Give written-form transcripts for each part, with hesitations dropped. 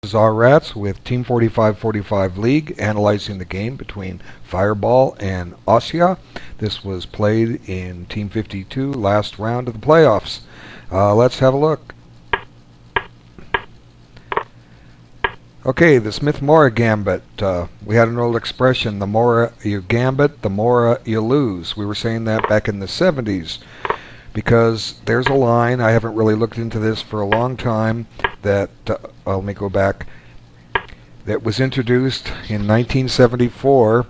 This is our Rats with Team 4545 League, analyzing the game between Fireball and Ossia. This was played in Team 52, last round of the playoffs. Let's have a look. Okay, the Smith-Morra Gambit. We had an old expression, the more you gambit, the more you lose. We were saying that back in the 70s because there's a line, I haven't really looked into this for a long time, that, let me go back, that was introduced in 1974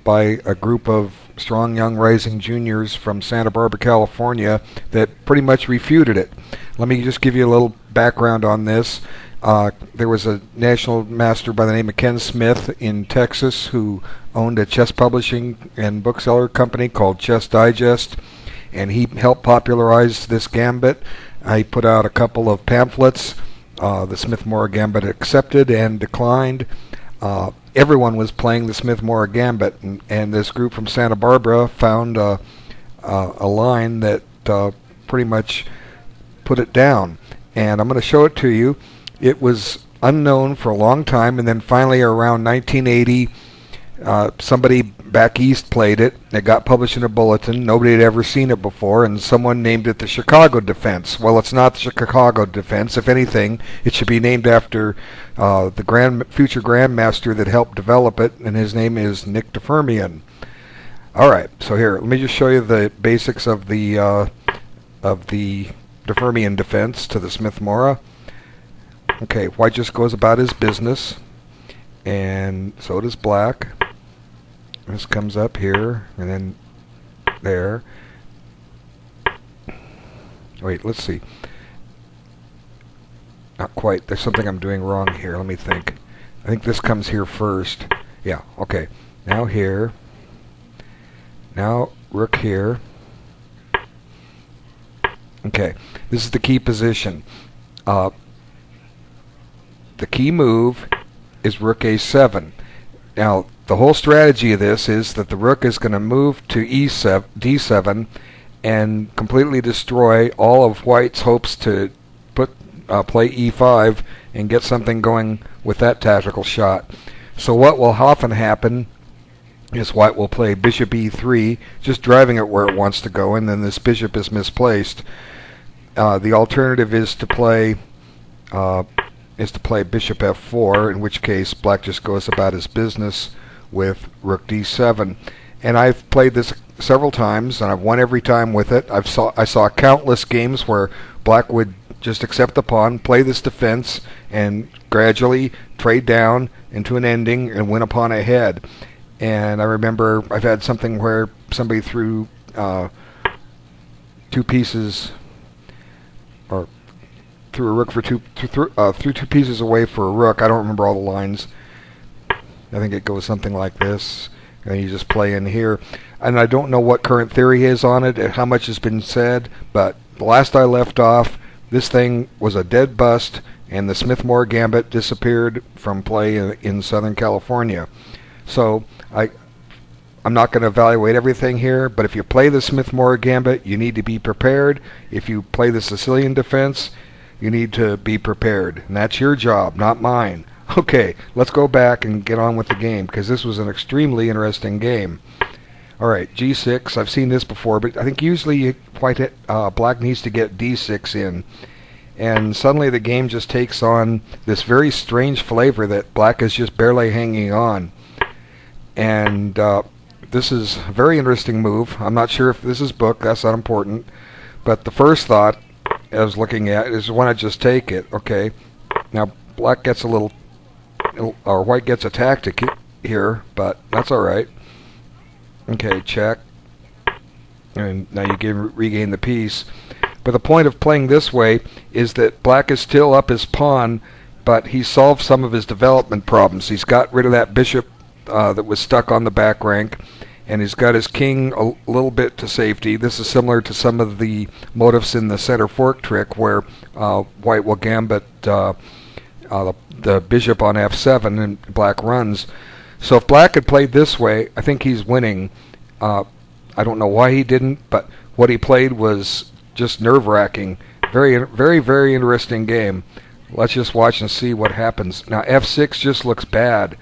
by a group of strong young rising juniors from Santa Barbara, California, that pretty much refuted it. Let me just give you a little background on this. There was a national master by the name of Ken Smith in Texas who owned a chess publishing and bookseller company called Chess Digest, and he helped popularize this gambit. He put out a couple of pamphlets, the Smith-Morra Gambit accepted and declined. Everyone was playing the Smith-Morra Gambit, and this group from Santa Barbara found a line that pretty much put it down. And I'm going to show it to you. It was unknown for a long time, and then finally around 1980, somebody back east played it. It got published in a bulletin. Nobody had ever seen it before, and someone named it the Chicago Defense. Well, it's not the Chicago Defense. If anything, it should be named after the future Grandmaster that helped develop it, and his name is Nick DeFermian. All right, so here, let me just show you the basics of the DeFermian defense to the Smith-Morra. Okay, white just goes about his business, and so does black. This comes up here, and then there. Wait, let's see. Not quite. There's something I'm doing wrong here. Let me think. I think this comes here first. Yeah, okay. Now here. Now rook here. Okay, this is the key position. The key move is rook a7. Now, the whole strategy of this is that the rook is going to move to d7 and completely destroy all of white's hopes to play e5 and get something going with that tactical shot. So what will often happen is white will play bishop e3, just driving it where it wants to go, and then this bishop is misplaced. The alternative is to play bishop f4, in which case black just goes about his business with rook d7. And I've played this several times, and I've won every time with it. I saw countless games where black would just accept the pawn, play this defense, and gradually trade down into an ending and win a pawn ahead. And I remember I've had something where somebody threw two pieces, or threw a rook for threw two pieces away for a rook. I don't remember all the lines. I think it goes something like this, and you just play in here. And I don't know what current theory is on it, and how much has been said, but the last I left off, this thing was a dead bust, and the Smith-Morra Gambit disappeared from play in Southern California. So I'm not going to evaluate everything here, but if you play the Smith-Morra Gambit, you need to be prepared. If you play the Sicilian defense, you need to be prepared, and that's your job, not mine. Okay, let's go back and get on with the game, because this was an extremely interesting game. Alright, g6, I've seen this before, but I think usually black needs to get d6 in. And suddenly the game just takes on this very strange flavor that black is just barely hanging on. And this is a very interesting move. I'm not sure if this is booked, that's not important. But the first thought I was looking at is, why not just take it? Okay, now black gets or white gets a tactic here, but that's alright. Okay, check. And now you regain the piece. But the point of playing this way is that black is still up his pawn, but he solved some of his development problems. He's got rid of that bishop that was stuck on the back rank, and he's got his king a little bit to safety. This is similar to some of the motifs in the center fork trick, where white will gambit the bishop on f7 and black runs. So if black had played this way, I think he's winning. I don't know why he didn't, but what he played was just nerve-wracking. Very, very, very interesting game. let's just watch and see what happens. Now f6 just looks bad,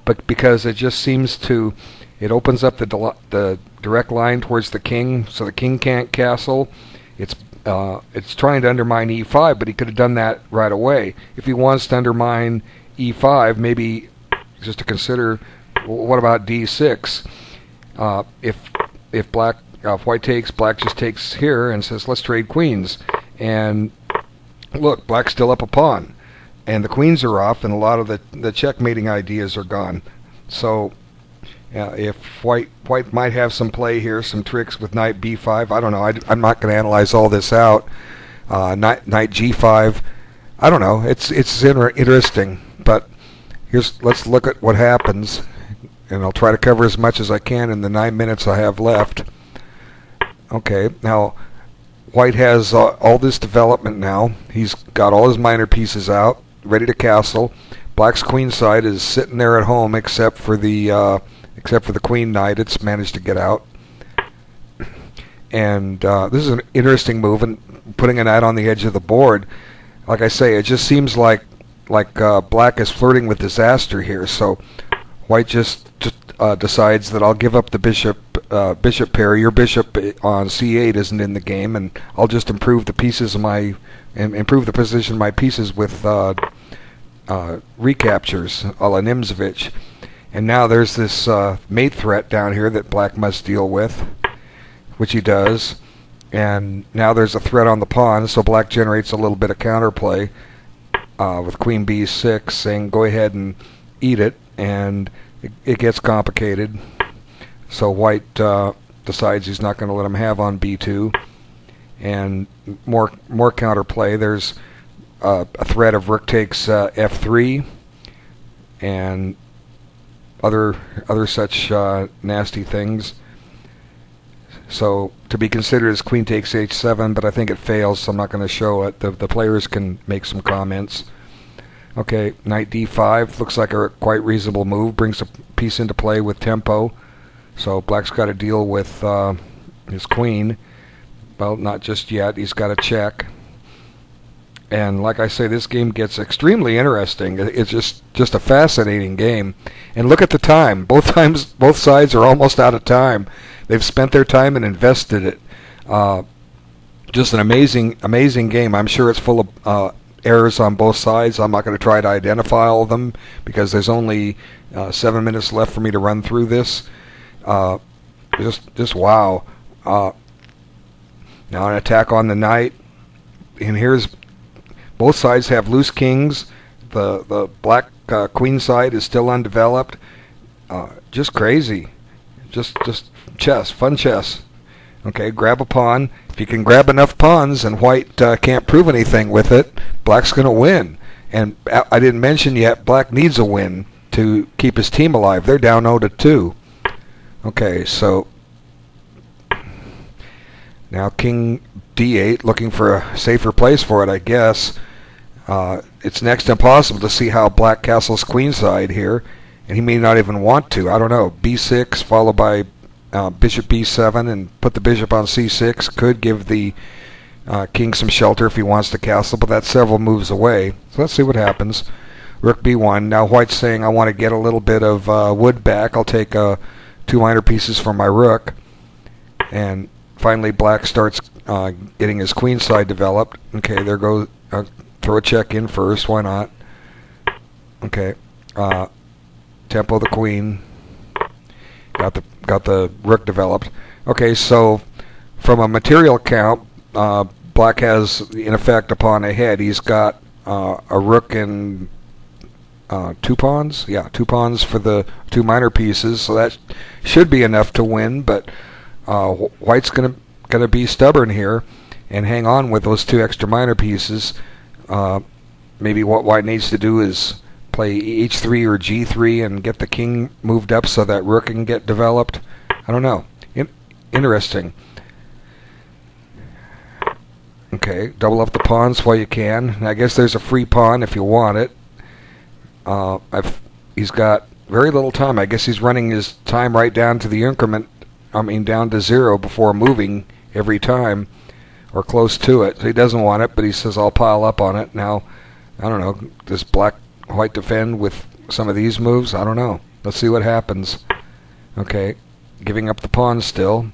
but because it just seems to, it opens up the direct line towards the king, so the king can't castle. It's trying to undermine e5, but he could have done that right away. If he wants to undermine e5, maybe just to consider, what about d6? If white takes, black just takes here and says, let's trade queens. And look, black's still up a pawn, and the queens are off, and a lot of the checkmating ideas are gone. So if white might have some play here, some tricks with knight b5. I don't know. I'm not going to analyze all this out. Knight g5. I don't know. It's interesting, but let's look at what happens, and I'll try to cover as much as I can in the 9 minutes I have left. Okay, now white has all this development now. He's got all his minor pieces out, ready to castle. Black's queen side is sitting there at home, except for the queen knight. It's managed to get out. And this is an interesting move, and putting a knight on the edge of the board. Like I say, it just seems like black is flirting with disaster here. So white just decides that I'll give up the bishop pair. Your bishop on c8 isn't in the game, and I'll just improve the pieces of improve the position of my pieces with recaptures a la Nimzovich. And now there's this mate threat down here that black must deal with, which he does. And now there's a threat on the pawn, so black generates a little bit of counterplay with queen b6, saying go ahead and eat it, and it gets complicated. So white decides he's not going to let him have on b2, and more counterplay. There's a threat of rook takes f3, and other such nasty things. So to be considered as queen takes h7, but I think it fails, so I'm not going to show it. The players can make some comments. Okay, knight d5 looks like a quite reasonable move, brings a piece into play with tempo. So black's got to deal with his queen. Well, not just yet. He's got to check. And like I say, this game gets extremely interesting. It's just a fascinating game. And look at the time. Both sides are almost out of time. They've spent their time and invested it. Just an amazing game. I'm sure it's full of errors on both sides. I'm not going to try to identify all of them because there's only 7 minutes left for me to run through this. Just wow. Now an attack on the knight, and here's both sides have loose kings. The black queen side is still undeveloped. Just crazy. Just chess, fun chess. Okay, grab a pawn. If you can grab enough pawns and white can't prove anything with it, black's going to win. And I didn't mention yet, black needs a win to keep his team alive. They're down 0-2. Okay, so now king d8, looking for a safer place for it, I guess. It's next to impossible to see how black castles queenside here, and he may not even want to. I don't know. b6 followed by bishop b7 and put the bishop on c6 could give the king some shelter if he wants to castle, but that's several moves away. So let's see what happens. Rook b1. Now white's saying I want to get a little bit of wood back. I'll take 2 minor pieces from my rook. And finally black starts getting his queen side developed. Okay, there goes... throw a check in first. Why not? Okay. Tempo the queen. Got the rook developed. Okay, so from a material count, black has in effect a pawn ahead. He's got a rook and 2 pawns. Yeah, 2 pawns for the 2 minor pieces. So that should be enough to win. But white's gonna be stubborn here and hang on with those 2 extra minor pieces. Maybe what white needs to do is play h3 or g3 and get the king moved up so that rook can get developed. I don't know. Interesting. Okay, double up the pawns while you can. I guess there's a free pawn if you want it. He's got very little time. I guess he's running his time right down to the increment. I mean, down to 0 before moving every time, or close to it. So he doesn't want it, but he says I'll pile up on it. Now I don't know. Does White defend with some of these moves? I don't know. Let's see what happens. Okay, giving up the pawn still.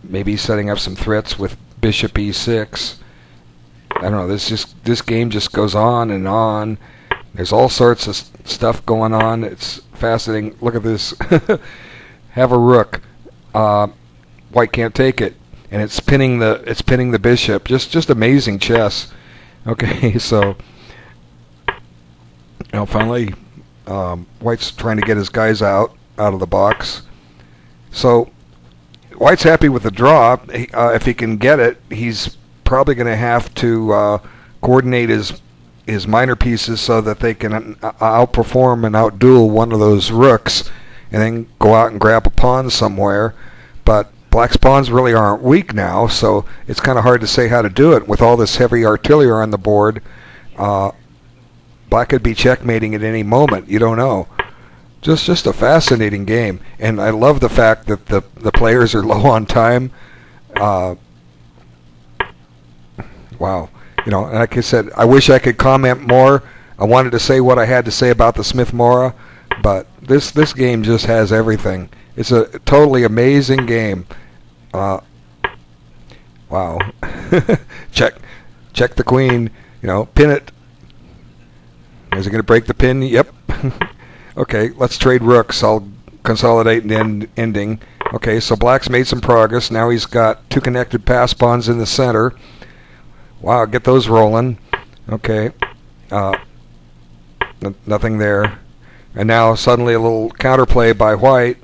Maybe setting up some threats with bishop e6. I don't know. This game just goes on and on. There's all sorts of stuff going on. It's fascinating. Look at this. Have a rook. White can't take it, and it's pinning the bishop. Just amazing chess. Okay, so now finally, White's trying to get his guys out of the box. So White's happy with the draw. If he can get it, he's probably going to have to coordinate his minor pieces so that they can outperform and outduel one of those rooks, and then go out and grab a pawn somewhere. But Black's pawns really aren't weak now, so it's kind of hard to say how to do it. With all this heavy artillery on the board, Black could be checkmating at any moment. You don't know. Just a fascinating game, and I love the fact that the players are low on time. Wow. You know, like I said, I wish I could comment more. I wanted to say what I had to say about the Smith-Morra, but this game just has everything. It's a totally amazing game. Wow. Check the queen. You know, pin it. Is it going to break the pin? Yep. Okay, let's trade rooks. I'll consolidate and ending. Okay, so Black's made some progress. Now he's got two connected pass pawns in the center. Wow, get those rolling. Okay. Nothing there. And now suddenly a little counterplay by White.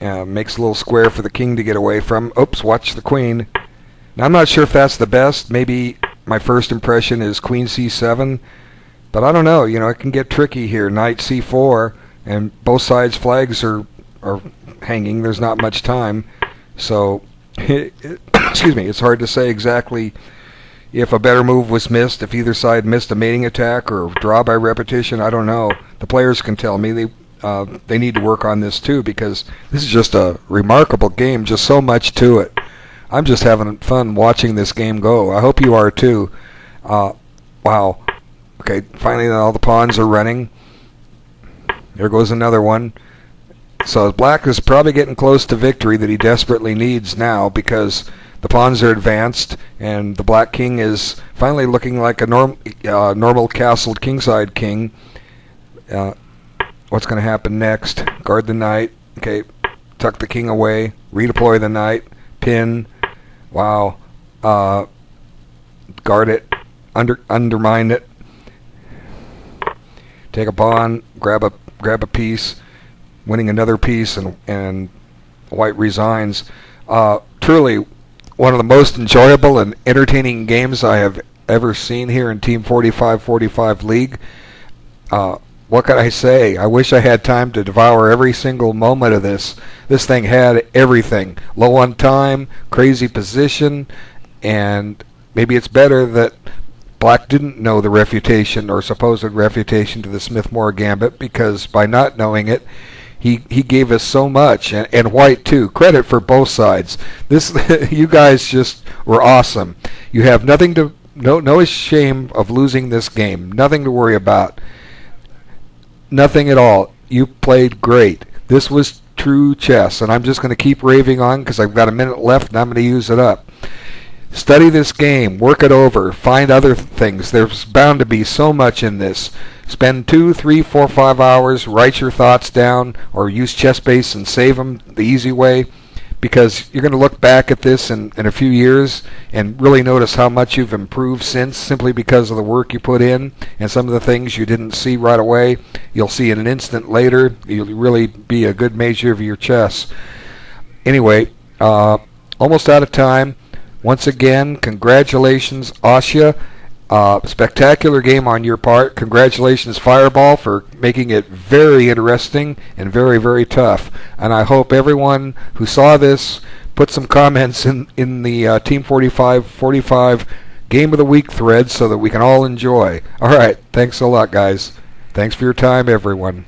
Makes a little square for the king to get away from. Oops, watch the queen. Now I'm not sure if that's the best. Maybe my first impression is queen c7. But I don't know. You know, it can get tricky here. Knight c4. And both sides' flags are hanging. There's not much time. So excuse me, it's hard to say exactly if a better move was missed, if either side missed a mating attack or draw by repetition. I don't know. The players can tell me. They need to work on this too, because this is just a remarkable game, just so much to it. I'm just having fun watching this game go. I hope you are too. Wow. Okay, finally all the pawns are running. There goes another one. So Black is probably getting close to victory that he desperately needs now, because the pawns are advanced and the Black king is finally looking like a normal castled kingside king. What's going to happen next? Guard the knight. Okay, tuck the king away. Redeploy the knight. Pin. Wow. Guard it. Undermine it. Take a pawn. Grab a piece. Winning another piece, and White resigns. Truly one of the most enjoyable and entertaining games I have ever seen here in Team 4545 League. What can I say? I wish I had time to devour every single moment of this. This thing had everything. Low on time, crazy position, and maybe it's better that Black didn't know the refutation or supposed refutation to the Smith-Morra Gambit, because by not knowing it, he gave us so much, and White too. Credit for both sides. You guys just were awesome. You have no shame of losing this game. Nothing to worry about. Nothing at all. You played great. This was true chess, and I'm just going to keep raving on because I've got a minute left and I'm going to use it up. Study this game, work it over, find other things. There's bound to be so much in this. Spend 2, 3, 4, 5 hours, write your thoughts down, or use ChessBase and save them the easy way, because you're going to look back at this in a few years and really notice how much you've improved since, simply because of the work you put in, and some of the things you didn't see right away, you'll see in an instant later. You'll really be a good measure of your chess. Anyway, almost out of time. Once again, congratulations, Asya. Spectacular game on your part. Congratulations, Fireball, for making it very interesting and very, very tough. And I hope everyone who saw this put some comments in the Team 4545 Game of the Week thread so that we can all enjoy. All right. Thanks a lot, guys. Thanks for your time, everyone.